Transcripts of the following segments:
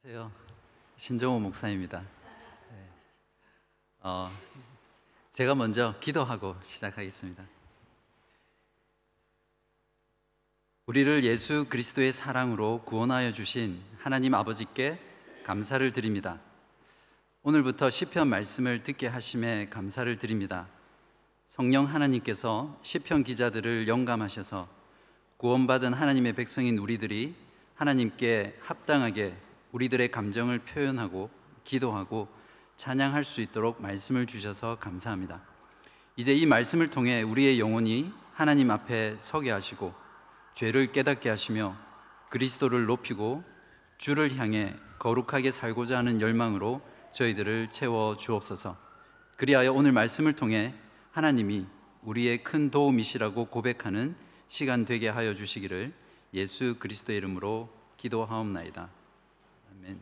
안녕하세요. 신정호 목사입니다. 제가 먼저 기도하고 시작하겠습니다. 우리를 예수 그리스도의 사랑으로 구원하여 주신 하나님 아버지께 감사를 드립니다. 오늘부터 시편 말씀을 듣게 하심에 감사를 드립니다. 성령 하나님께서 시편 기자들을 영감하셔서 구원받은 하나님의 백성인 우리들이 하나님께 합당하게 우리들의 감정을 표현하고 기도하고 찬양할 수 있도록 말씀을 주셔서 감사합니다. 이제 이 말씀을 통해 우리의 영혼이 하나님 앞에 서게 하시고 죄를 깨닫게 하시며 그리스도를 높이고 주를 향해 거룩하게 살고자 하는 열망으로 저희들을 채워 주옵소서. 그리하여 오늘 말씀을 통해 하나님이 우리의 큰 도움이시라고 고백하는 시간 되게 하여 주시기를 예수 그리스도의 이름으로 기도하옵나이다. 아멘.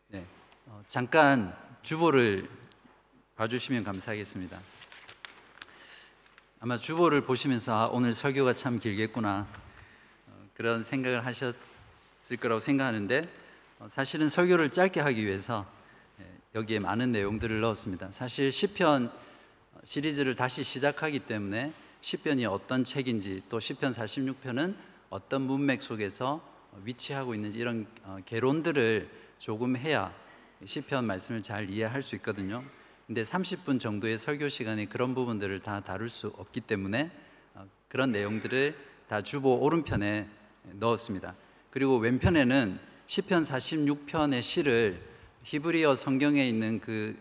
네, 잠깐 주보를 봐주시면 감사하겠습니다. 아마 주보를 보시면서 오늘 설교가 참 길겠구나 그런 생각을 하셨을 거라고 생각하는데 사실은 설교를 짧게 하기 위해서 여기에 많은 내용들을 넣었습니다. 사실 시편 시리즈를 다시 시작하기 때문에 시편이 어떤 책인지 또 시편 46편은 어떤 문맥 속에서 위치하고 있는지 이런 개론들을 조금 해야 시편 말씀을 잘 이해할 수 있거든요. 근데 30분 정도의 설교 시간에 그런 부분들을 다 다룰 수 없기 때문에 그런 내용들을 다 주보 오른편에 넣었습니다. 그리고 왼편에는 시편 46편의 시를 히브리어 성경에 있는 그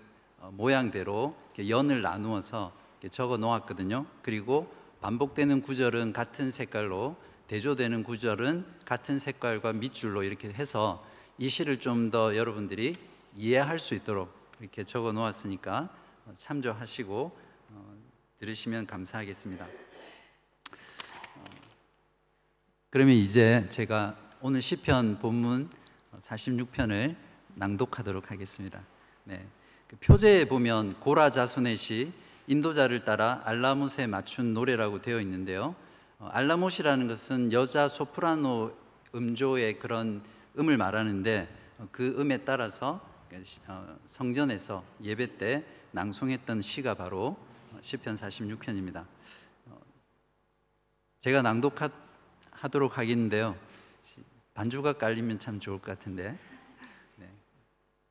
모양대로 연을 나누어서 적어 놓았거든요. 그리고 반복되는 구절은 같은 색깔로, 대조되는 구절은 같은 색깔과 밑줄로 이렇게 해서 이 시를 좀 더 여러분들이 이해할 수 있도록 이렇게 적어 놓았으니까 참조하시고 들으시면 감사하겠습니다. 그러면 이제 제가 오늘 시편 본문 46편을 낭독하도록 하겠습니다. 네, 그 표제에 보면 고라 자손의 시 인도자를 따라 알라못에 맞춘 노래라고 되어 있는데요. 알라못이라는 것은 여자 소프라노 음조의 그런 음을 말하는데 그 음에 따라서 성전에서 예배 때 낭송했던 시가 바로 시편 46편입니다. 제가 낭독하도록 하겠는데요. 반주가 깔리면 참 좋을 것 같은데 네.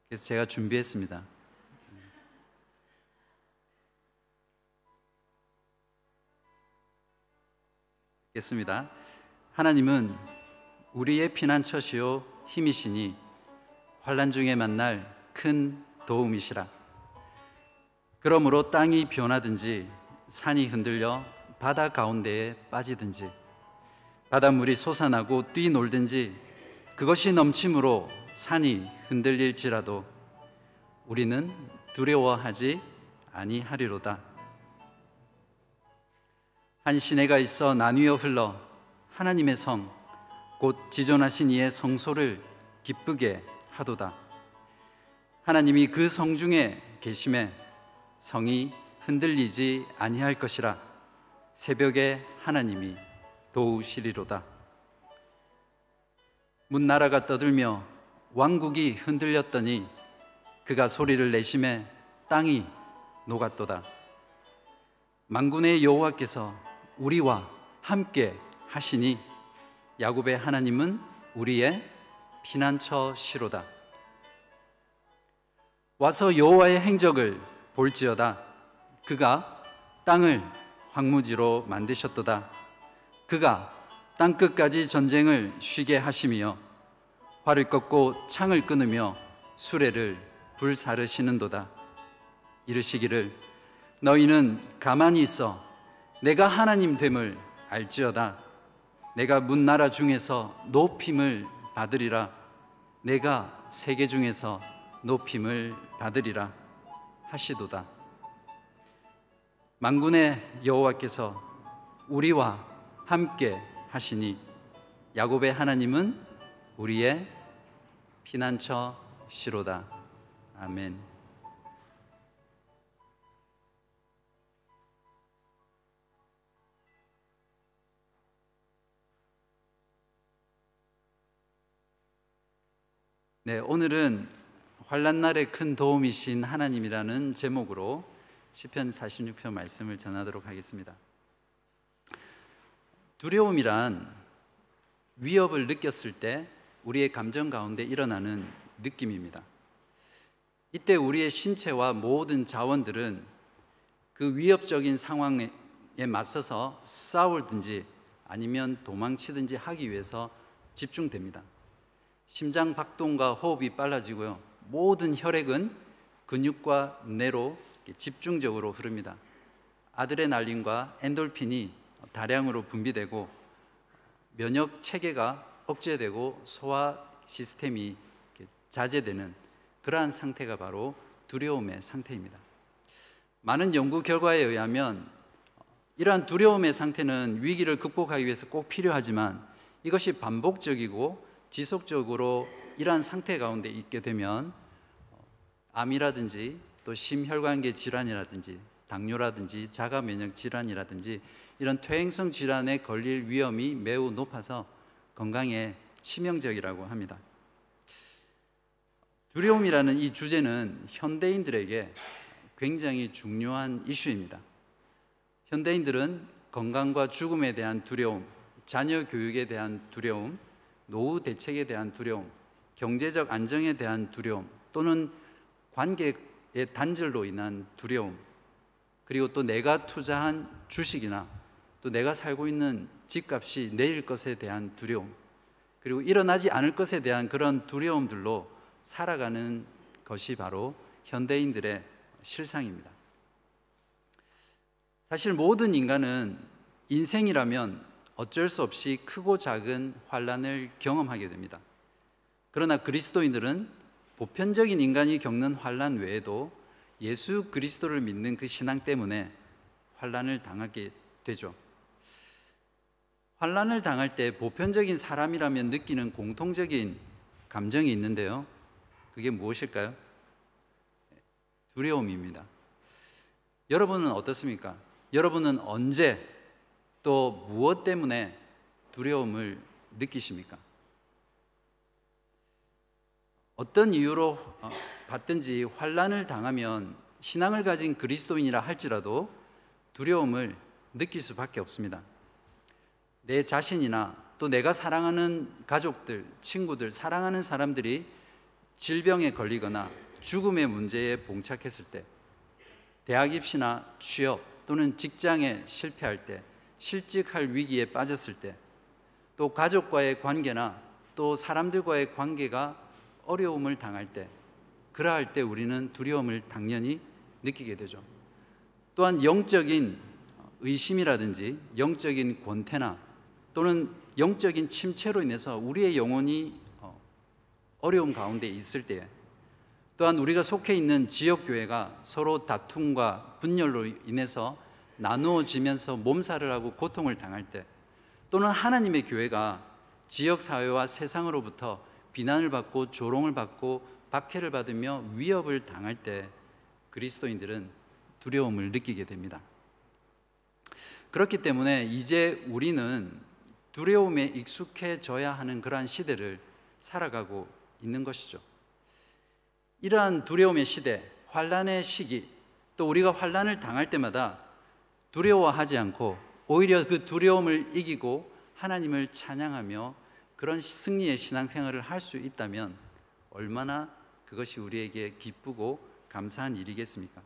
그래서 제가 준비했습니다. 겠습니다. 하나님은 우리의 피난처시요 힘이시니 환난 중에 만날 큰 도움이시라. 그러므로 땅이 변하든지 산이 흔들려 바다 가운데에 빠지든지 바닷물이 솟아나고 뛰놀든지 그것이 넘침으로 산이 흔들릴지라도 우리는 두려워하지 아니하리로다. 한 시내가 있어 나뉘어 흘러 하나님의 성 곧 지존하신 이의 성소를 기쁘게 하도다. 하나님이 그 성 중에 계심에 성이 흔들리지 아니할 것이라. 새벽에 하나님이 도우시리로다. 문나라가 떠들며 왕국이 흔들렸더니 그가 소리를 내심에 땅이 녹았도다. 만군의 여호와께서 우리와 함께 하시니 야곱의 하나님은 우리의 피난처시로다. 와서 여호와의 행적을 볼지어다. 그가 땅을 황무지로 만드셨도다. 그가 땅끝까지 전쟁을 쉬게 하시며 활을 꺾고 창을 끊으며 수레를 불사르시는도다. 이르시기를 너희는 가만히 있어 내가 하나님 됨을 알지어다. 내가 문나라 중에서 높임을 받으리라. 내가 세계 중에서 높임을 받으리라 하시도다. 만군의 여호와께서 우리와 함께 하시니 야곱의 하나님은 우리의 피난처시로다. 아멘. 네, 오늘은 환난 날에 큰 도움이신 하나님이라는 제목으로 시편 46편 말씀을 전하도록 하겠습니다. 두려움이란 위협을 느꼈을 때 우리의 감정 가운데 일어나는 느낌입니다. 이때 우리의 신체와 모든 자원들은 그 위협적인 상황에 맞서서 싸우든지 아니면 도망치든지 하기 위해서 집중됩니다. 심장 박동과 호흡이 빨라지고요. 모든 혈액은 근육과 뇌로 집중적으로 흐릅니다. 아드레날린과 엔돌핀이 다량으로 분비되고 면역 체계가 억제되고 소화 시스템이 자제되는 그러한 상태가 바로 두려움의 상태입니다. 많은 연구 결과에 의하면 이러한 두려움의 상태는 위기를 극복하기 위해서 꼭 필요하지만 이것이 반복적이고 지속적으로 이러한 상태 가운데 있게 되면 암이라든지 또 심혈관계 질환이라든지 당뇨라든지 자가 면역 질환이라든지 이런 퇴행성 질환에 걸릴 위험이 매우 높아서 건강에 치명적이라고 합니다. 두려움이라는 이 주제는 현대인들에게 굉장히 중요한 이슈입니다. 현대인들은 건강과 죽음에 대한 두려움, 자녀 교육에 대한 두려움, 노후 대책에 대한 두려움, 경제적 안정에 대한 두려움, 또는 관계의 단절로 인한 두려움, 그리고 또 내가 투자한 주식이나 또 내가 살고 있는 집값이 내릴 것에 대한 두려움, 그리고 일어나지 않을 것에 대한 그런 두려움들로 살아가는 것이 바로 현대인들의 실상입니다. 사실 모든 인간은 인생이라면 어쩔 수 없이 크고 작은 환난을 경험하게 됩니다. 그러나 그리스도인들은 보편적인 인간이 겪는 환난 외에도 예수 그리스도를 믿는 그 신앙 때문에 환난을 당하게 되죠. 환난을 당할 때 보편적인 사람이라면 느끼는 공통적인 감정이 있는데요. 그게 무엇일까요? 두려움입니다. 여러분은 어떻습니까? 여러분은 언제 또 무엇 때문에 두려움을 느끼십니까? 어떤 이유로 받든지 환난을 당하면 신앙을 가진 그리스도인이라 할지라도 두려움을 느낄 수밖에 없습니다. 내 자신이나 또 내가 사랑하는 가족들, 친구들, 사랑하는 사람들이 질병에 걸리거나 죽음의 문제에 봉착했을 때, 대학 입시나 취업 또는 직장에 실패할 때, 실직할 위기에 빠졌을 때, 또 가족과의 관계나 또 사람들과의 관계가 어려움을 당할 때, 그러할 때 우리는 두려움을 당연히 느끼게 되죠. 또한 영적인 의심이라든지 영적인 권태나 또는 영적인 침체로 인해서 우리의 영혼이 어려움 가운데 있을 때에, 또한 우리가 속해 있는 지역교회가 서로 다툼과 분열로 인해서 나누어지면서 몸살을 하고 고통을 당할 때, 또는 하나님의 교회가 지역사회와 세상으로부터 비난을 받고 조롱을 받고 박해를 받으며 위협을 당할 때 그리스도인들은 두려움을 느끼게 됩니다. 그렇기 때문에 이제 우리는 두려움에 익숙해져야 하는 그러한 시대를 살아가고 있는 것이죠. 이러한 두려움의 시대, 환난의 시기, 또 우리가 환난을 당할 때마다 두려워하지 않고 오히려 그 두려움을 이기고 하나님을 찬양하며 그런 승리의 신앙생활을 할 수 있다면 얼마나 그것이 우리에게 기쁘고 감사한 일이겠습니까?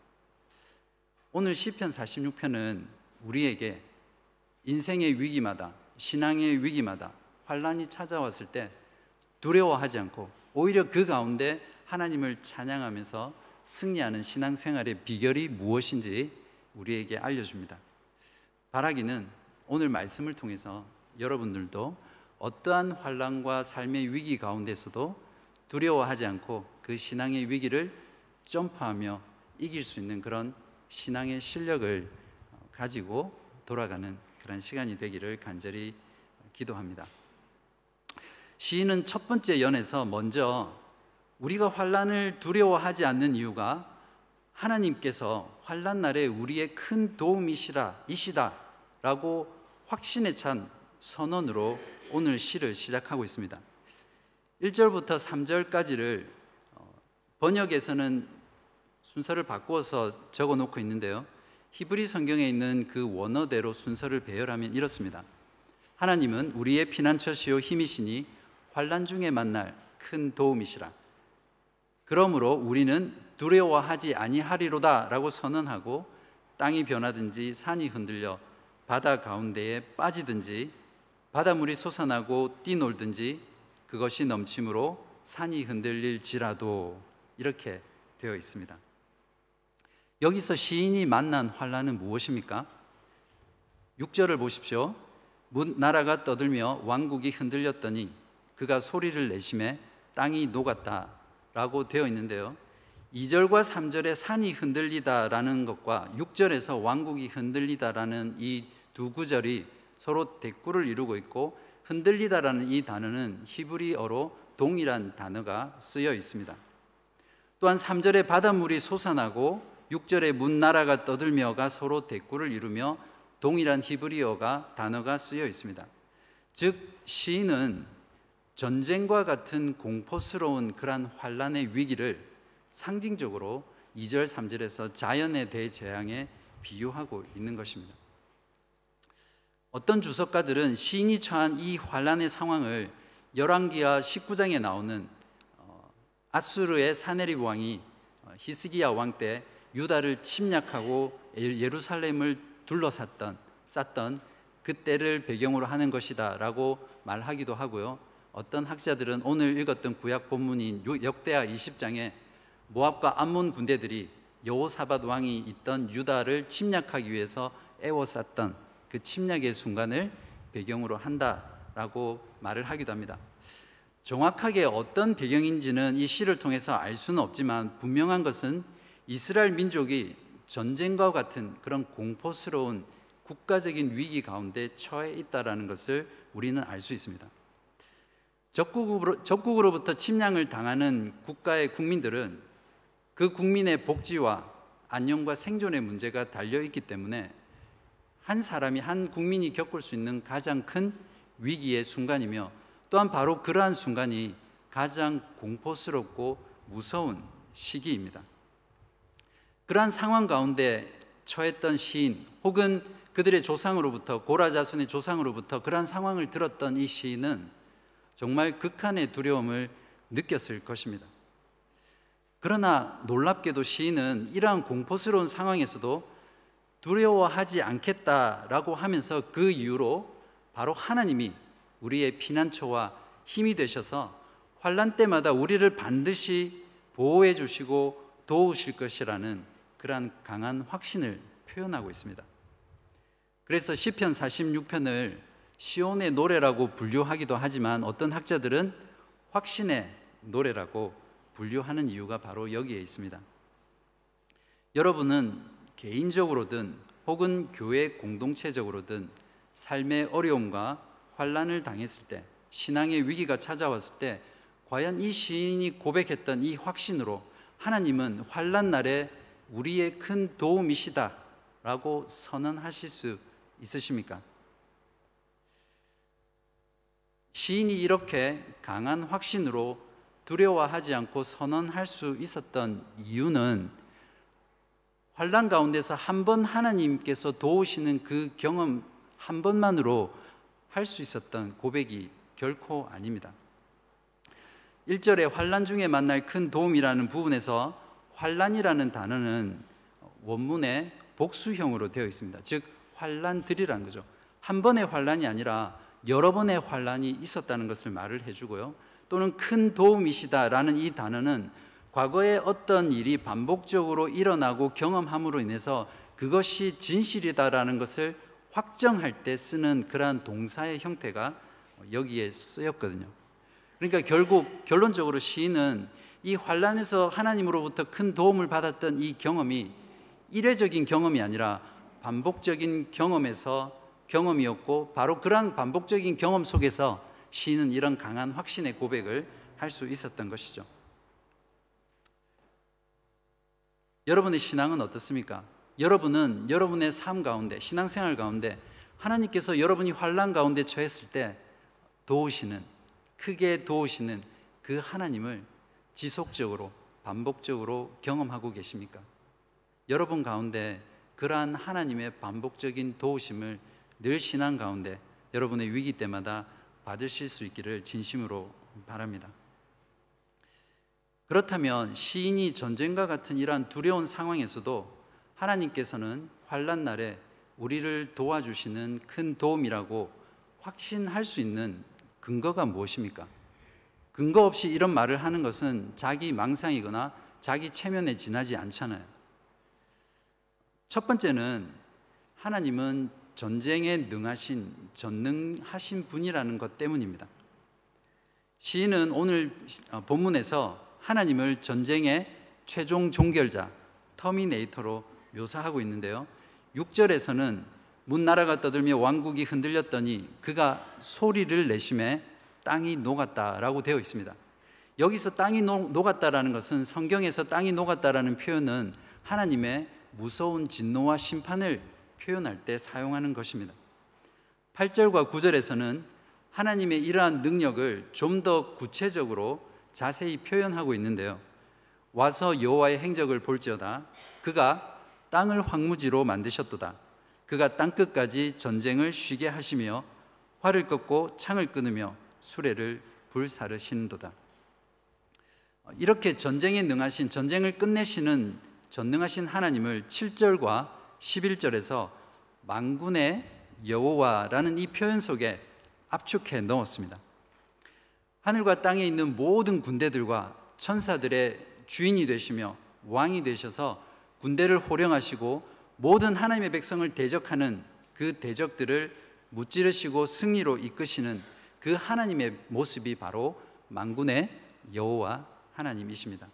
오늘 시편 46편은 우리에게 인생의 위기마다, 신앙의 위기마다 환난이 찾아왔을 때 두려워하지 않고 오히려 그 가운데 하나님을 찬양하면서 승리하는 신앙생활의 비결이 무엇인지 우리에게 알려줍니다. 바라기는 오늘 말씀을 통해서 여러분들도 어떠한 환난과 삶의 위기 가운데서도 두려워하지 않고 그 신앙의 위기를 점프하며 이길 수 있는 그런 신앙의 실력을 가지고 돌아가는 그런 시간이 되기를 간절히 기도합니다. 시인은 첫 번째 연에서 먼저 우리가 환난을 두려워하지 않는 이유가 하나님께서 환난 날에 우리의 큰 도움이시다라고 확신에 찬 선언으로 오늘 시를 시작하고 있습니다. 1절부터 3절까지를 번역에서는 순서를 바꾸어서 적어 놓고 있는데요, 히브리 성경에 있는 그 원어대로 순서를 배열하면 이렇습니다. 하나님은 우리의 피난처시요 힘이시니 환난 중에 만날 큰 도움이시라. 그러므로 우리는 두려워하지 아니하리로다 라고 선언하고, 땅이 변하든지 산이 흔들려 바다 가운데에 빠지든지 바닷물이 솟아나고 뛰놀든지 그것이 넘침으로 산이 흔들릴지라도, 이렇게 되어 있습니다. 여기서 시인이 만난 환난은 무엇입니까? 6절을 보십시오. 나라가 떠들며 왕국이 흔들렸더니 그가 소리를 내심에 땅이 녹았다 라고 되어 있는데요, 2절과 3절에 산이 흔들리다라는 것과 6절에서 왕국이 흔들리다라는 이 두 구절이 서로 대꾸를 이루고 있고, 흔들리다라는 이 단어는 히브리어로 동일한 단어가 쓰여 있습니다. 또한 3절에 바닷물이 솟아나고 6절에 문나라가 떠들며가 서로 대꾸를 이루며 동일한 히브리어가 단어가 쓰여 있습니다. 즉 시인은 전쟁과 같은 공포스러운 그러한 환난의 위기를 상징적으로 2절, 3절에서 자연에 대재앙에 비유하고 있는 것입니다. 어떤 주석가들은 시인이 처한 이 환난의 상황을 열왕기하 19장에 나오는 아수르의 사네립 왕이 히스기야 왕 때 유다를 침략하고 예루살렘을 둘러쌌던 그때를 배경으로 하는 것이다 라고 말하기도 하고요, 어떤 학자들은 오늘 읽었던 구약 본문인 역대하 20장에 모압과 암몬 군대들이 여호사밧 왕이 있던 유다를 침략하기 위해서 애워쌌던 그 침략의 순간을 배경으로 한다라고 말을 하기도 합니다. 정확하게 어떤 배경인지는 이 시를 통해서 알 수는 없지만, 분명한 것은 이스라엘 민족이 전쟁과 같은 그런 공포스러운 국가적인 위기 가운데 처해 있다는 것을 우리는 알 수 있습니다. 적국으로부터 침략을 당하는 국가의 국민들은 그 국민의 복지와 안녕과 생존의 문제가 달려있기 때문에 한 사람이, 한 국민이 겪을 수 있는 가장 큰 위기의 순간이며, 또한 바로 그러한 순간이 가장 공포스럽고 무서운 시기입니다. 그러한 상황 가운데 처했던 시인, 혹은 그들의 조상으로부터, 고라 자손의 조상으로부터 그러한 상황을 들었던 이 시인은 정말 극한의 두려움을 느꼈을 것입니다. 그러나 놀랍게도 시인은 이러한 공포스러운 상황에서도 두려워하지 않겠다라고 하면서 그 이유로 바로 하나님이 우리의 피난처와 힘이 되셔서 환난 때마다 우리를 반드시 보호해 주시고 도우실 것이라는 그러한 강한 확신을 표현하고 있습니다. 그래서 시편 46편을 시온의 노래라고 분류하기도 하지만, 어떤 학자들은 확신의 노래라고 분류하는 이유가 바로 여기에 있습니다. 여러분은 개인적으로든 혹은 교회 공동체적으로든 삶의 어려움과 환난을 당했을 때, 신앙의 위기가 찾아왔을 때, 과연 이 시인이 고백했던 이 확신으로 하나님은 환난 날에 우리의 큰 도움이시다 라고 선언하실 수 있으십니까? 시인이 이렇게 강한 확신으로 두려워하지 않고 선언할 수 있었던 이유는 환난 가운데서 한 번 하나님께서 도우시는 그 경험 한 번만으로 할 수 있었던 고백이 결코 아닙니다. 1절에 환난 중에 만날 큰 도움이라는 부분에서 환난이라는 단어는 원문에 복수형으로 되어 있습니다. 즉 환난들이라는 거죠. 한 번의 환난이 아니라 여러 번의 환난이 있었다는 것을 말을 해주고요, 또는 큰 도움이시다라는 이 단어는 과거에 어떤 일이 반복적으로 일어나고 경험함으로 인해서 그것이 진실이다라는 것을 확정할 때 쓰는 그러한 동사의 형태가 여기에 쓰였거든요. 그러니까 결국 결론적으로 시인은 이 환난에서 하나님으로부터 큰 도움을 받았던 이 경험이 이례적인 경험이 아니라 반복적인 경험이었고, 바로 그러한 반복적인 경험 속에서 시인은 이런 강한 확신의 고백을 할 수 있었던 것이죠. 여러분의 신앙은 어떻습니까? 여러분은 여러분의 삶 가운데, 신앙생활 가운데 하나님께서 여러분이 환난 가운데 처했을 때 도우시는, 크게 도우시는 그 하나님을 지속적으로 반복적으로 경험하고 계십니까? 여러분 가운데 그러한 하나님의 반복적인 도우심을 늘 신앙 가운데 여러분의 위기 때마다 받으실 수 있기를 진심으로 바랍니다. 그렇다면 시인이 전쟁과 같은 이러한 두려운 상황에서도 하나님께서는 환난 날에 우리를 도와주시는 큰 도움이라고 확신할 수 있는 근거가 무엇입니까? 근거 없이 이런 말을 하는 것은 자기 망상이거나 자기 체면에 지나지 않잖아요. 첫 번째는 하나님은 전쟁에 능하신, 전능하신 분이라는 것 때문입니다. 시인은 오늘 본문에서 하나님을 전쟁의 최종 종결자, 터미네이터로 묘사하고 있는데요. 6절에서는 문나라가 떠들며 왕국이 흔들렸더니 그가 소리를 내심에 땅이 녹았다라고 되어 있습니다. 여기서 땅이 녹았다라는 것은, 성경에서 땅이 녹았다라는 표현은 하나님의 무서운 진노와 심판을 표현할 때 사용하는 것입니다. 8절과 9절에서는 하나님의 이러한 능력을 좀 더 구체적으로 자세히 표현하고 있는데요. 와서 여호와의 행적을 볼지어다. 그가 땅을 황무지로 만드셨도다. 그가 땅끝까지 전쟁을 쉬게 하시며 활을 꺾고 창을 끊으며 수레를 불사르시는도다. 이렇게 전쟁에 능하신, 전쟁을 끝내시는 전능하신 하나님을 7절과 11절에서 만군의 여호와라는 이 표현 속에 압축해 넣었습니다. 하늘과 땅에 있는 모든 군대들과 천사들의 주인이 되시며 왕이 되셔서 군대를 호령하시고 모든 하나님의 백성을 대적하는 그 대적들을 무찌르시고 승리로 이끄시는 그 하나님의 모습이 바로 만군의 여호와 하나님이십니다.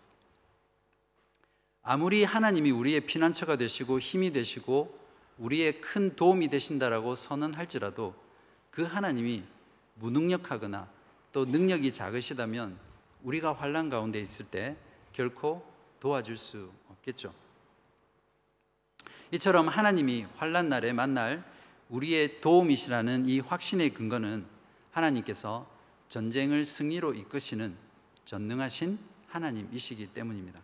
아무리 하나님이 우리의 피난처가 되시고 힘이 되시고 우리의 큰 도움이 되신다라고 선언할지라도 그 하나님이 무능력하거나 또 능력이 작으시다면 우리가 환난 가운데 있을 때 결코 도와줄 수 없겠죠. 이처럼 하나님이 환난 날에 만날 우리의 도움이시라는 이 확신의 근거는 하나님께서 전쟁을 승리로 이끄시는 전능하신 하나님이시기 때문입니다.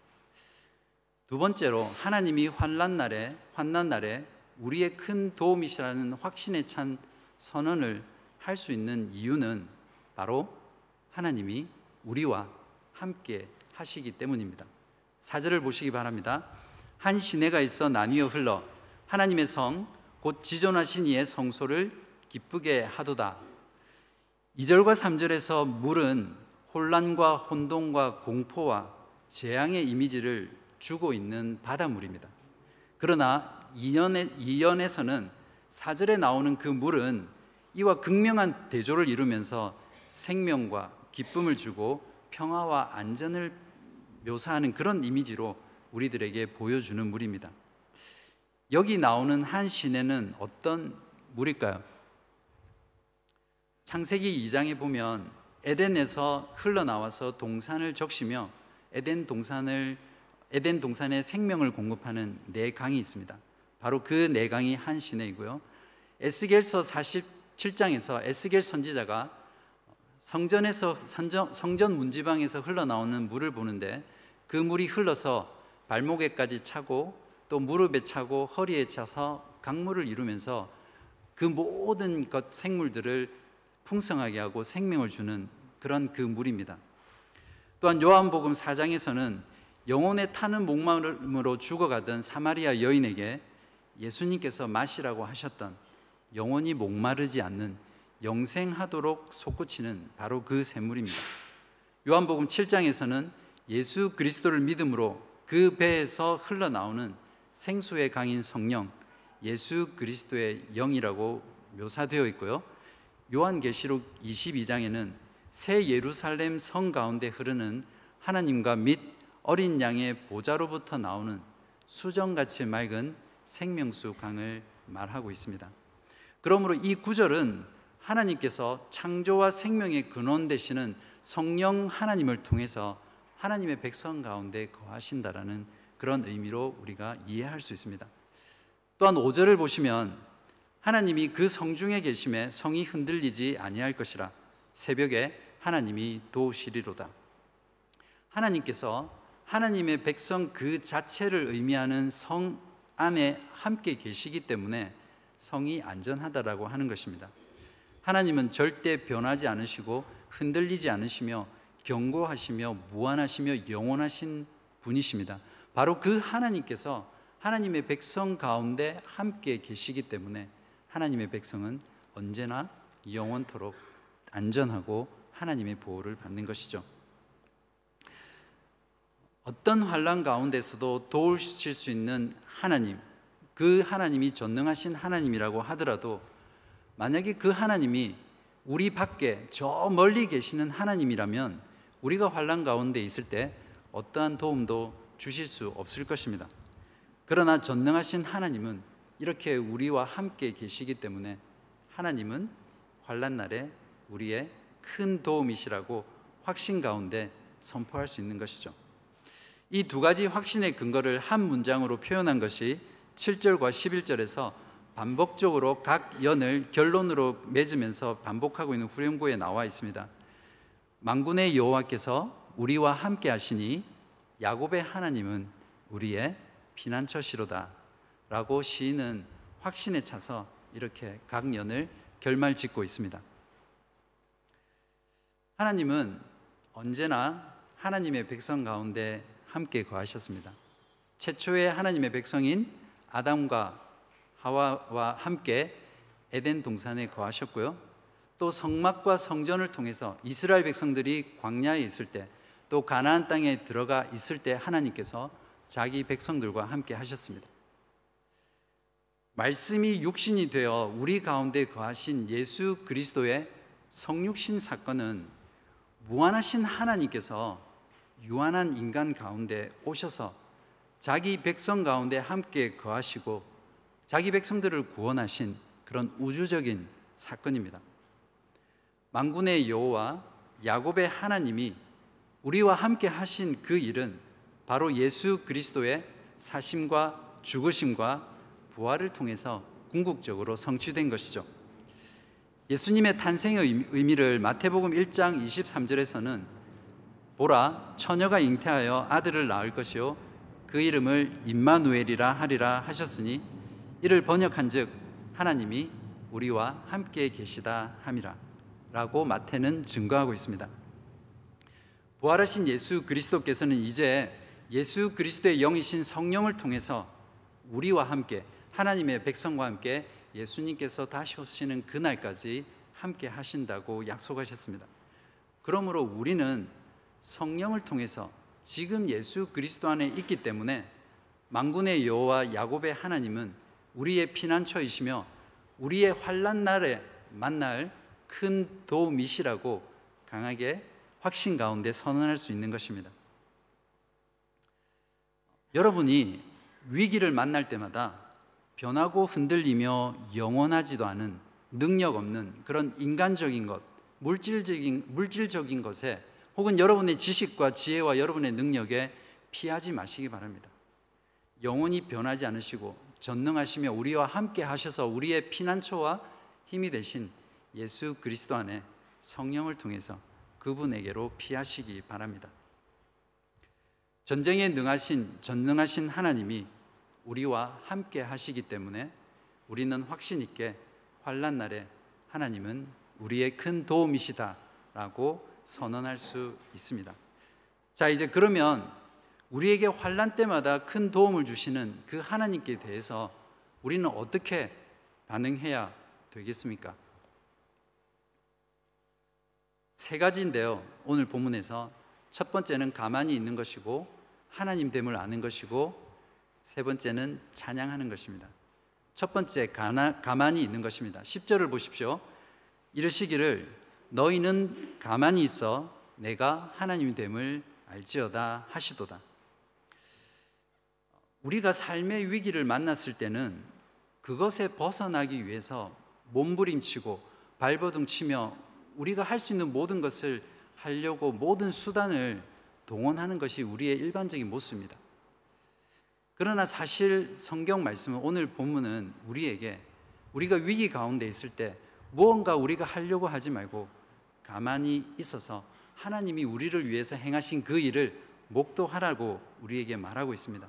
두 번째로, 하나님이 환난 날에 우리의 큰 도움이시라는 확신에 찬 선언을 할 수 있는 이유는 바로 하나님이 우리와 함께 하시기 때문입니다. 4절을 보시기 바랍니다. 한 시내가 있어 나뉘어 흘러 하나님의 성 곧 지존하신 이의 성소를 기쁘게 하도다. 2절과 3절에서 물은 혼란과 혼동과 공포와 재앙의 이미지를 주고 있는 바닷물입니다. 그러나 2연에서는 4절에 나오는 그 물은 이와 극명한 대조를 이루면서 생명과 기쁨을 주고 평화와 안전을 묘사하는 그런 이미지로 우리들에게 보여주는 물입니다. 여기 나오는 한 시내는 어떤 물일까요? 창세기 2장에 보면 에덴에서 흘러나와서 동산을 적시며 에덴 동산에 생명을 공급하는 네 강이 있습니다. 바로 그 네 강이 한 시내이고요. 에스겔서 47장에서 에스겔 선지자가 성전 문지방에서 흘러나오는 물을 보는데 그 물이 흘러서 발목에까지 차고 또 무릎에 차고 허리에 차서 강물을 이루면서 그 모든 것 생물들을 풍성하게 하고 생명을 주는 그런 그 물입니다. 또한 요한복음 4장에서는 영혼에 타는 목마름으로 죽어가던 사마리아 여인에게 예수님께서 마시라고 하셨던 영혼이 목마르지 않는 영생하도록 솟구치는 바로 그 샘물입니다. 요한복음 7장에서는 예수 그리스도를 믿음으로 그 배에서 흘러나오는 생수의 강인 성령, 예수 그리스도의 영이라고 묘사되어 있고요. 요한계시록 22장에는 새 예루살렘 성 가운데 흐르는 하나님과 및 어린 양의 보좌로부터 나오는 수정같이 맑은 생명수 강을 말하고 있습니다. 그러므로 이 구절은 하나님께서 창조와 생명의 근원 되시는 성령 하나님을 통해서 하나님의 백성 가운데 거하신다라는 그런 의미로 우리가 이해할 수 있습니다. 또한 5절을 보시면 하나님이 그 성중에 계심에 성이 흔들리지 아니할 것이라 새벽에 하나님이 도우시리로다. 하나님께서 하나님의 백성 그 자체를 의미하는 성 안에 함께 계시기 때문에 성이 안전하다라고 하는 것입니다. 하나님은 절대 변하지 않으시고 흔들리지 않으시며 견고하시며 무한하시며 영원하신 분이십니다. 바로 그 하나님께서 하나님의 백성 가운데 함께 계시기 때문에 하나님의 백성은 언제나 영원토록 안전하고 하나님의 보호를 받는 것이죠. 어떤 환난 가운데서도 도우실 수 있는 하나님, 그 하나님이 전능하신 하나님이라고 하더라도 만약에 그 하나님이 우리 밖에 저 멀리 계시는 하나님이라면 우리가 환난 가운데 있을 때 어떠한 도움도 주실 수 없을 것입니다. 그러나 전능하신 하나님은 이렇게 우리와 함께 계시기 때문에 하나님은 환난 날에 우리의 큰 도움이시라고 확신 가운데 선포할 수 있는 것이죠. 이 두 가지 확신의 근거를 한 문장으로 표현한 것이 7절과 11절에서 반복적으로 각 연을 결론으로 맺으면서 반복하고 있는 후렴구에 나와 있습니다. 만군의 여호와께서 우리와 함께 하시니 야곱의 하나님은 우리의 피난처시로다 라고 시인은 확신에 차서 이렇게 각 연을 결말짓고 있습니다. 하나님은 언제나 하나님의 백성 가운데 함께 거하셨습니다. 최초의 하나님의 백성인 아담과 하와와 함께 에덴 동산에 거하셨고요. 또 성막과 성전을 통해서 이스라엘 백성들이 광야에 있을 때, 또 가나안 땅에 들어가 있을 때 하나님께서 자기 백성들과 함께 하셨습니다. 말씀이 육신이 되어 우리 가운데 거하신 예수 그리스도의 성육신 사건은 무한하신 하나님께서 유한한 인간 가운데 오셔서 자기 백성 가운데 함께 거하시고 자기 백성들을 구원하신 그런 우주적인 사건입니다. 만군의 여호와 야곱의 하나님이 우리와 함께 하신 그 일은 바로 예수 그리스도의 사심과 죽으심과 부활을 통해서 궁극적으로 성취된 것이죠. 예수님의 탄생의 의미를 마태복음 1장 23절에서는 보라, 처녀가 잉태하여 아들을 낳을 것이요 그 이름을 임마누엘이라 하리라 하셨으니 이를 번역한즉 하나님이 우리와 함께 계시다 함이라 라고 마태는 증거하고 있습니다. 부활하신 예수 그리스도께서는 이제 예수 그리스도의 영이신 성령을 통해서 우리와 함께 하나님의 백성과 함께 예수님께서 다시 오시는 그날까지 함께 하신다고 약속하셨습니다. 그러므로 우리는 성령을 통해서 지금 예수 그리스도 안에 있기 때문에 만군의 여호와 야곱의 하나님은 우리의 피난처이시며 우리의 환난 날에 만날 큰 도움이시라고 강하게 확신 가운데 선언할 수 있는 것입니다. 여러분이 위기를 만날 때마다 변하고 흔들리며 영원하지도 않은 능력 없는 그런 인간적인 것, 물질적인 것에 혹은 여러분의 지식과 지혜와 여러분의 능력에 피하지 마시기 바랍니다. 영원히 변하지 않으시고 전능하시며 우리와 함께 하셔서 우리의 피난처와 힘이 되신 예수 그리스도 안에 성령을 통해서 그분에게로 피하시기 바랍니다. 전쟁에 능하신 전능하신 하나님이 우리와 함께 하시기 때문에 우리는 확신 있게 환난 날에 하나님은 우리의 큰 도움이시다라고 선언할 수 있습니다. 자, 이제 그러면 우리에게 환난 때마다 큰 도움을 주시는 그 하나님께 대해서 우리는 어떻게 반응해야 되겠습니까? 세 가지인데요. 오늘 본문에서 첫 번째는 가만히 있는 것이고 하나님 됨을 아는 것이고 세 번째는 찬양하는 것입니다. 첫 번째 가만히 있는 것입니다. 10절을 보십시오. 이르시기를 너희는 가만히 있어 내가 하나님 됨을 알지어다 하시도다. 우리가 삶의 위기를 만났을 때는 그것에 벗어나기 위해서 몸부림치고 발버둥치며 우리가 할 수 있는 모든 것을 하려고 모든 수단을 동원하는 것이 우리의 일반적인 모습입니다. 그러나 사실 성경 말씀은 오늘 본문은 우리에게 우리가 위기 가운데 있을 때 무언가 우리가 하려고 하지 말고 가만히 있어서 하나님이 우리를 위해서 행하신 그 일을 목도하라고 우리에게 말하고 있습니다.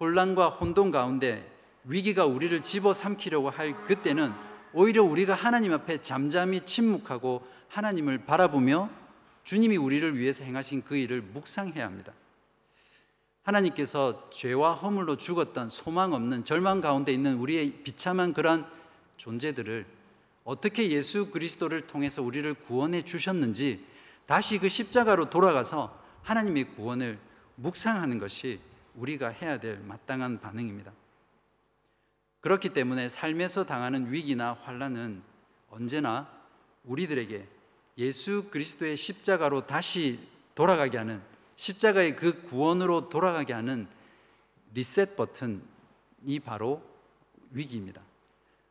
혼란과 혼돈 가운데 위기가 우리를 집어삼키려고 할 그때는 오히려 우리가 하나님 앞에 잠잠히 침묵하고 하나님을 바라보며 주님이 우리를 위해서 행하신 그 일을 묵상해야 합니다. 하나님께서 죄와 허물로 죽었던 소망 없는 절망 가운데 있는 우리의 비참한 그러한 존재들을 어떻게 예수 그리스도를 통해서 우리를 구원해 주셨는지 다시 그 십자가로 돌아가서 하나님의 구원을 묵상하는 것이 우리가 해야 될 마땅한 반응입니다. 그렇기 때문에 삶에서 당하는 위기나 환난은 언제나 우리들에게 예수 그리스도의 십자가로 다시 돌아가게 하는, 십자가의 그 구원으로 돌아가게 하는 리셋 버튼이 바로 위기입니다.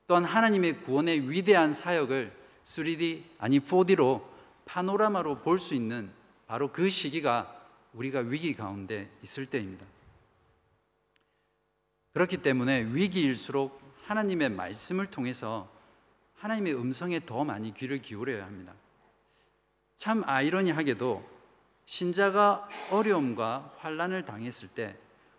또한 하나님의 구원의 위대한 사역을 3D 아니 4D로 파노라마로 볼 수 있는 바로 그 시기가 우리가 위기 가운데 있을 때입니다. 그렇기 때문에 위기일수록 하나님의 말씀을 통해서 하나님의 음성에 더 많이 귀를 기울여야 합니다. 참 아이러니하게도 신자가 어려움과 환난을 당했을 때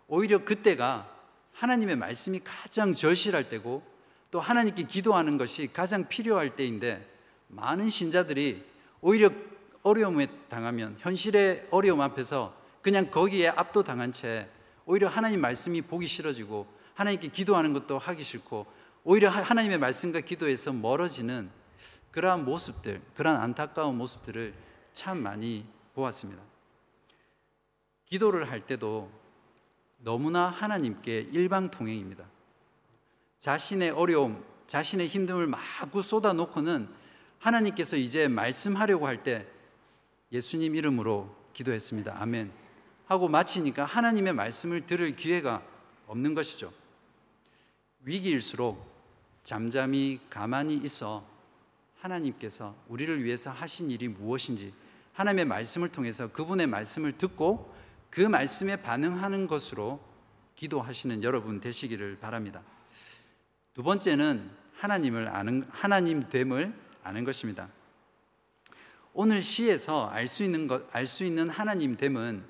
오히려 그때가 하나님의 말씀이 가장 절실할 때고 또 하나님께 기도하는 것이 가장 필요할 때인데, 많은 신자들이 오히려 어려움에 당하면 현실의 어려움 앞에서 그냥 거기에 압도당한 채 오히려 하나님 말씀이 보기 싫어지고 하나님께 기도하는 것도 하기 싫고 오히려 하나님의 말씀과 기도에서 멀어지는 그러한 모습들, 그러한 안타까운 모습들을 참 많이 보았습니다. 기도를 할 때도 너무나 하나님께 일방통행입니다. 자신의 어려움, 자신의 힘듦을 마구 쏟아놓고는 하나님께서 이제 말씀하려고 할 때 예수님 이름으로 기도했습니다. 아멘 하고 마치니까 하나님의 말씀을 들을 기회가 없는 것이죠. 위기일수록 잠잠히 가만히 있어 하나님께서 우리를 위해서 하신 일이 무엇인지 하나님의 말씀을 통해서 그분의 말씀을 듣고 그 말씀에 반응하는 것으로 기도하시는 여러분 되시기를 바랍니다. 두 번째는 하나님 됨을 아는 것입니다. 오늘 시에서 알 수 있는 하나님 됨은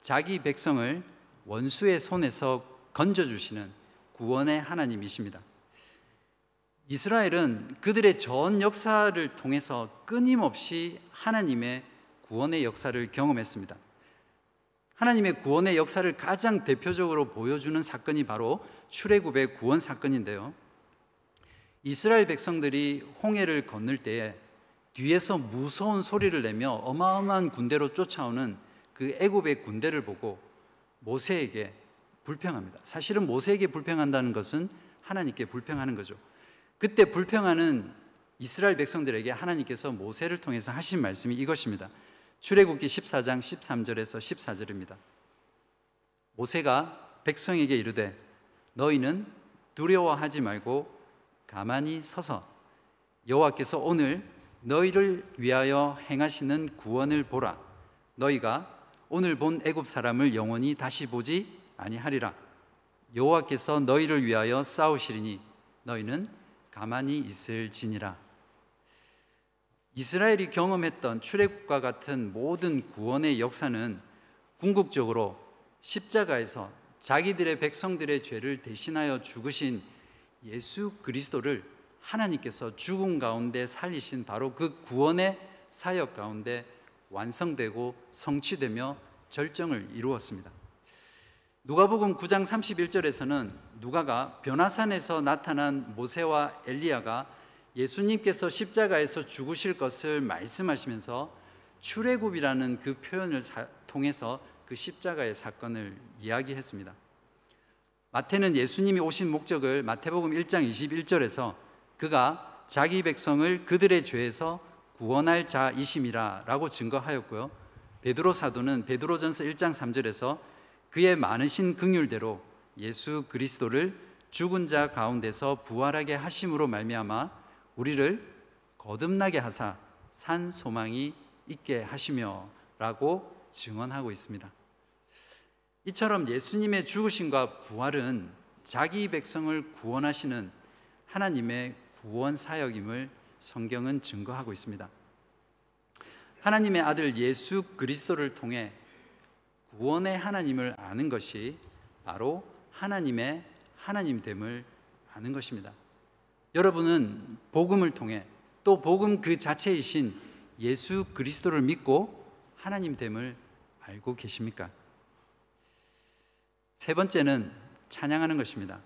자기 백성을 원수의 손에서 건져주시는 구원의 하나님이십니다. 이스라엘은 그들의 전 역사를 통해서 끊임없이 하나님의 구원의 역사를 경험했습니다. 하나님의 구원의 역사를 가장 대표적으로 보여주는 사건이 바로 출애굽의 구원 사건인데요. 이스라엘 백성들이 홍해를 건널 때에 뒤에서 무서운 소리를 내며 어마어마한 군대로 쫓아오는 그 애굽의 군대를 보고 모세에게 불평합니다. 사실은 모세에게 불평한다는 것은 하나님께 불평하는 거죠. 그때 불평하는 이스라엘 백성들에게 하나님께서 모세를 통해서 하신 말씀이 이것입니다. 출애굽기 14장 13절에서 14절입니다. 모세가 백성에게 이르되 너희는 두려워하지 말고 가만히 서서 여호와께서 오늘 너희를 위하여 행하시는 구원을 보라. 너희가 오늘 본 애굽 사람을 영원히 다시 보지 아니하리라. 여호와께서 너희를 위하여 싸우시리니 너희는 가만히 있을지니라. 이스라엘이 경험했던 출애굽과 같은 모든 구원의 역사는 궁극적으로 십자가에서 자기들의 백성들의 죄를 대신하여 죽으신 예수 그리스도를 하나님께서 죽음 가운데 살리신 바로 그 구원의 사역 가운데 완성되고 성취되며 절정을 이루었습니다. 누가복음 9장 31절에서는 누가가 변화산에서 나타난 모세와 엘리야가 예수님께서 십자가에서 죽으실 것을 말씀하시면서 출애굽이라는 그 표현을 통해서 그 십자가의 사건을 이야기했습니다. 마태는 예수님이 오신 목적을 마태복음 1장 21절에서 그가 자기 백성을 그들의 죄에서 구원할 자이심이라 라고 증거하였고요. 베드로 사도는 베드로전서 1장 3절에서 그의 많으신 긍휼대로 예수 그리스도를 죽은 자 가운데서 부활하게 하심으로 말미암아 우리를 거듭나게 하사 산 소망이 있게 하시며 라고 증언하고 있습니다. 이처럼 예수님의 죽으심과 부활은 자기 백성을 구원하시는 하나님의 구원 사역임을 성경은 증거하고 있습니다. 하나님의 아들 예수 그리스도를 통해 구원의 하나님을 아는 것이 바로 하나님의 하나님됨을 아는 것입니다. 여러분은 복음을 통해 또 복음 그 자체이신 예수 그리스도를 믿고 하나님됨을 알고 계십니까? 세 번째는 찬양하는 것입니다.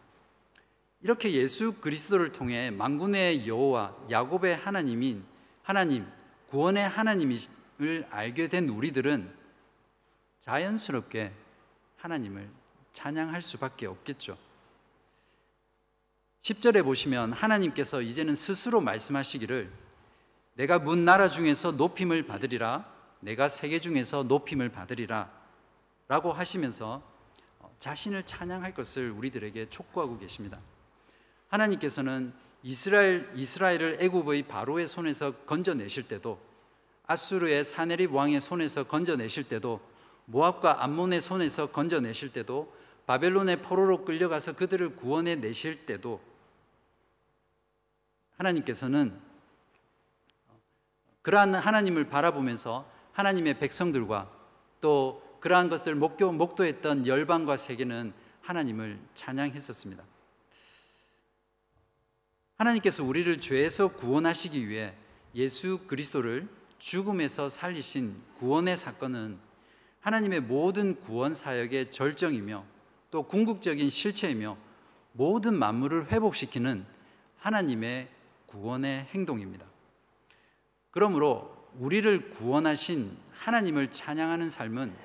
이렇게 예수 그리스도를 통해 만군의 여호와 야곱의 하나님인 하나님, 구원의 하나님을 알게 된 우리들은 자연스럽게 하나님을 찬양할 수밖에 없겠죠. 10절에 보시면 하나님께서 이제는 스스로 말씀하시기를 내가 문 나라 중에서 높임을 받으리라, 내가 세계 중에서 높임을 받으리라 라고 하시면서 자신을 찬양할 것을 우리들에게 촉구하고 계십니다. 하나님께서는 이스라엘을 애굽의 바로의 손에서 건져내실 때도, 아수르의 사네립 왕의 손에서 건져내실 때도, 모압과 암몬의 손에서 건져내실 때도, 바벨론의 포로로 끌려가서 그들을 구원해 내실 때도 하나님께서는 그러한 하나님을 바라보면서 하나님의 백성들과 또 그러한 것들을 목도했던 열방과 세계는 하나님을 찬양했었습니다. 하나님께서 우리를 죄에서 구원하시기 위해 예수 그리스도를 죽음에서 살리신 구원의 사건은 하나님의 모든 구원 사역의 절정이며 또 궁극적인 실체이며 모든 만물을 회복시키는 하나님의 구원의 행동입니다. 그러므로 우리를 구원하신 하나님을 찬양하는 삶은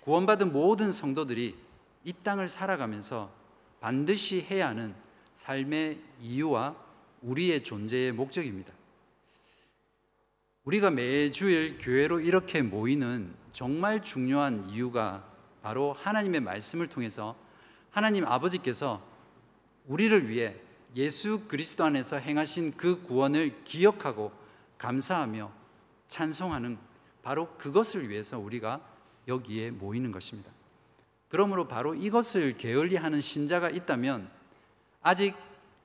구원받은 모든 성도들이 이 땅을 살아가면서 반드시 해야 하는 삶의 이유와 우리의 존재의 목적입니다. 우리가 매주일 교회로 이렇게 모이는 정말 중요한 이유가 바로 하나님의 말씀을 통해서 하나님 아버지께서 우리를 위해 예수 그리스도 안에서 행하신 그 구원을 기억하고 감사하며 찬송하는 바로 그것을 위해서 우리가 여기에 모이는 것입니다. 그러므로 바로 이것을 게을리하는 신자가 있다면 아직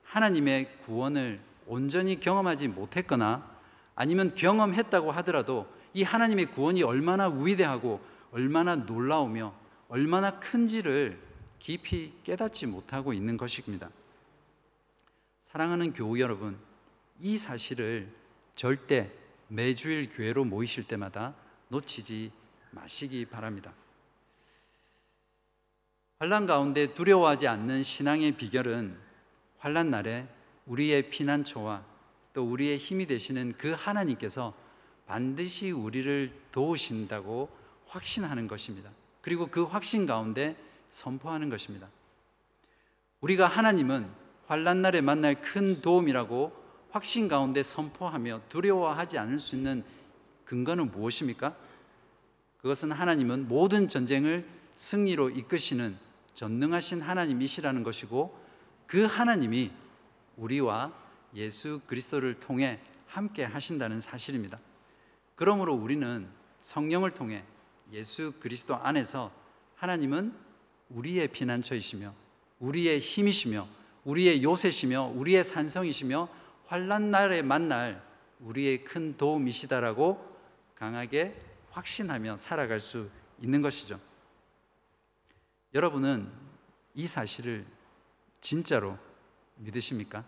하나님의 구원을 온전히 경험하지 못했거나 아니면 경험했다고 하더라도 이 하나님의 구원이 얼마나 위대하고 얼마나 놀라우며 얼마나 큰지를 깊이 깨닫지 못하고 있는 것입니다. 사랑하는 교우 여러분, 이 사실을 절대 매주일 교회로 모이실 때마다 놓치지 마시기 바랍니다. 환난 가운데 두려워하지 않는 신앙의 비결은 환난 날에 우리의 피난처와 또 우리의 힘이 되시는 그 하나님께서 반드시 우리를 도우신다고 확신하는 것입니다. 그리고 그 확신 가운데 선포하는 것입니다. 우리가 하나님은 환난 날에 만날 큰 도움이라고 확신 가운데 선포하며 두려워하지 않을 수 있는 근거는 무엇입니까? 그것은 하나님은 모든 전쟁을 승리로 이끄시는 전능하신 하나님이시라는 것이고 그 하나님이 우리와 예수 그리스도를 통해 함께 하신다는 사실입니다. 그러므로 우리는 성령을 통해 예수 그리스도 안에서 하나님은 우리의 피난처이시며 우리의 힘이시며 우리의 요새시며 우리의 산성이시며 환난 날에 만날 우리의 큰 도움이시다라고 강하게 확신하며 살아갈 수 있는 것이죠. 여러분은 이 사실을 진짜로 믿으십니까?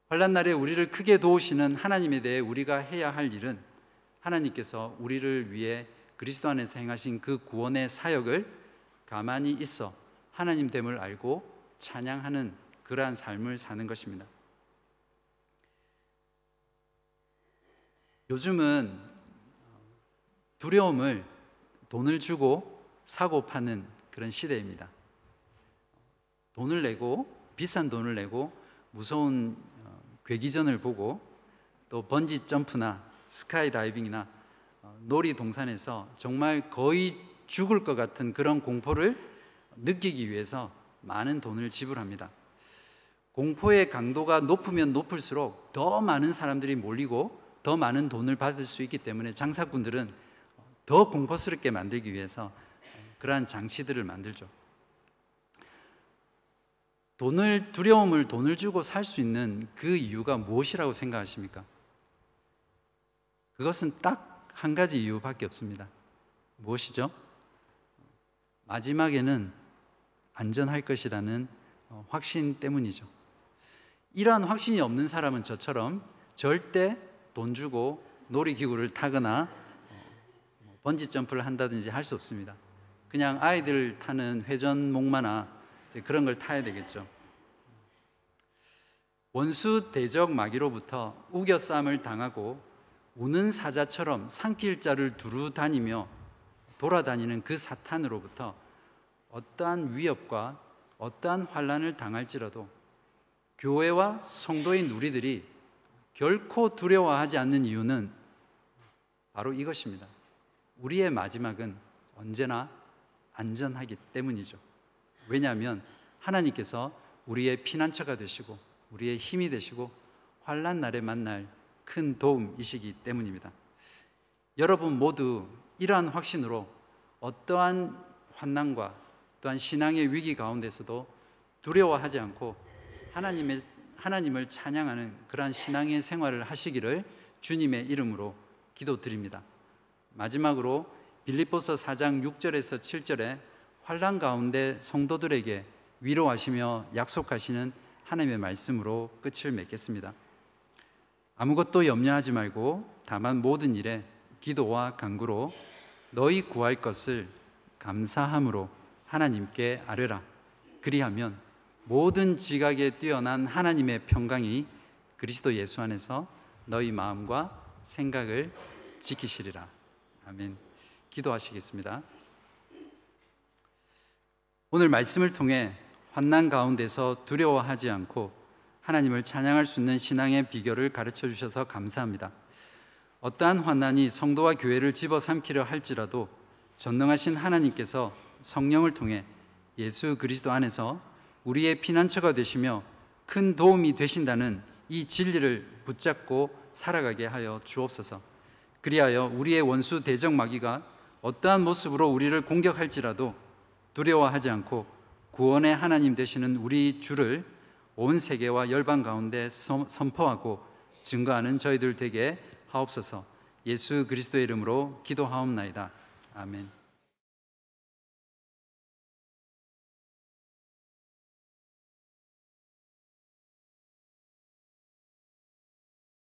환난 날에 우리를 크게 도우시는 하나님에 대해 우리가 해야 할 일은 하나님께서 우리를 위해 그리스도 안에서 행하신 그 구원의 사역을 가만히 있어 하나님됨을 알고 찬양하는 그러한 삶을 사는 것입니다. 요즘은 두려움을 돈을 주고 사고 파는 그런 시대입니다. 돈을 내고 비싼 돈을 내고 무서운 괴기전을 보고 또 번지 점프나 스카이 다이빙이나 놀이동산에서 정말 거의 죽을 것 같은 그런 공포를 느끼기 위해서 많은 돈을 지불합니다. 공포의 강도가 높으면 높을수록 더 많은 사람들이 몰리고 더 많은 돈을 받을 수 있기 때문에 장사꾼들은 더 공포스럽게 만들기 위해서 그러한 장치들을 만들죠. 두려움을 돈을 주고 살 수 있는 그 이유가 무엇이라고 생각하십니까? 그것은 딱 한 가지 이유밖에 없습니다. 무엇이죠? 마지막에는 안전할 것이라는 확신 때문이죠. 이러한 확신이 없는 사람은 저처럼 절대 돈 주고 놀이기구를 타거나 번지 점프를 한다든지 할 수 없습니다. 그냥 아이들 타는 회전목마나 그런 걸 타야 되겠죠. 원수 대적 마귀로부터 우겨싸움을 당하고 우는 사자처럼 산길자를 두루 다니며 돌아다니는 그 사탄으로부터 어떠한 위협과 어떠한 환난을 당할지라도 교회와 성도인 우리들이 결코 두려워하지 않는 이유는 바로 이것입니다. 우리의 마지막은 언제나 안전하기 때문이죠. 왜냐하면 하나님께서 우리의 피난처가 되시고 우리의 힘이 되시고 환난 날에 만날 큰 도움이시기 때문입니다. 여러분 모두 이러한 확신으로 어떠한 환난과 또한 신앙의 위기 가운데서도 두려워하지 않고 하나님을 찬양하는 그러한 신앙의 생활을 하시기를 주님의 이름으로 기도드립니다. 마지막으로 빌립보서 4장 6절에서 7절에 환난 가운데 성도들에게 위로하시며 약속하시는 하나님의 말씀으로 끝을 맺겠습니다. 아무것도 염려하지 말고 다만 모든 일에 기도와 간구로 너희 구할 것을 감사함으로 하나님께 아뢰라. 그리하면 모든 지각에 뛰어난 하나님의 평강이 그리스도 예수 안에서 너희 마음과 생각을 지키시리라. 아멘. 기도하시겠습니다. 오늘 말씀을 통해 환난 가운데서 두려워하지 않고 하나님을 찬양할 수 있는 신앙의 비결을 가르쳐 주셔서 감사합니다. 어떠한 환난이 성도와 교회를 집어삼키려 할지라도 전능하신 하나님께서 성령을 통해 예수 그리스도 안에서 우리의 피난처가 되시며 큰 도움이 되신다는 이 진리를 붙잡고 살아가게 하여 주옵소서. 그리하여 우리의 원수 대적 마귀가 어떠한 모습으로 우리를 공격할지라도 두려워하지 않고 구원의 하나님 되시는 우리 주를 온 세계와 열방 가운데 선포하고 증거하는 저희들 되게 하옵소서. 예수 그리스도의 이름으로 기도하옵나이다. 아멘.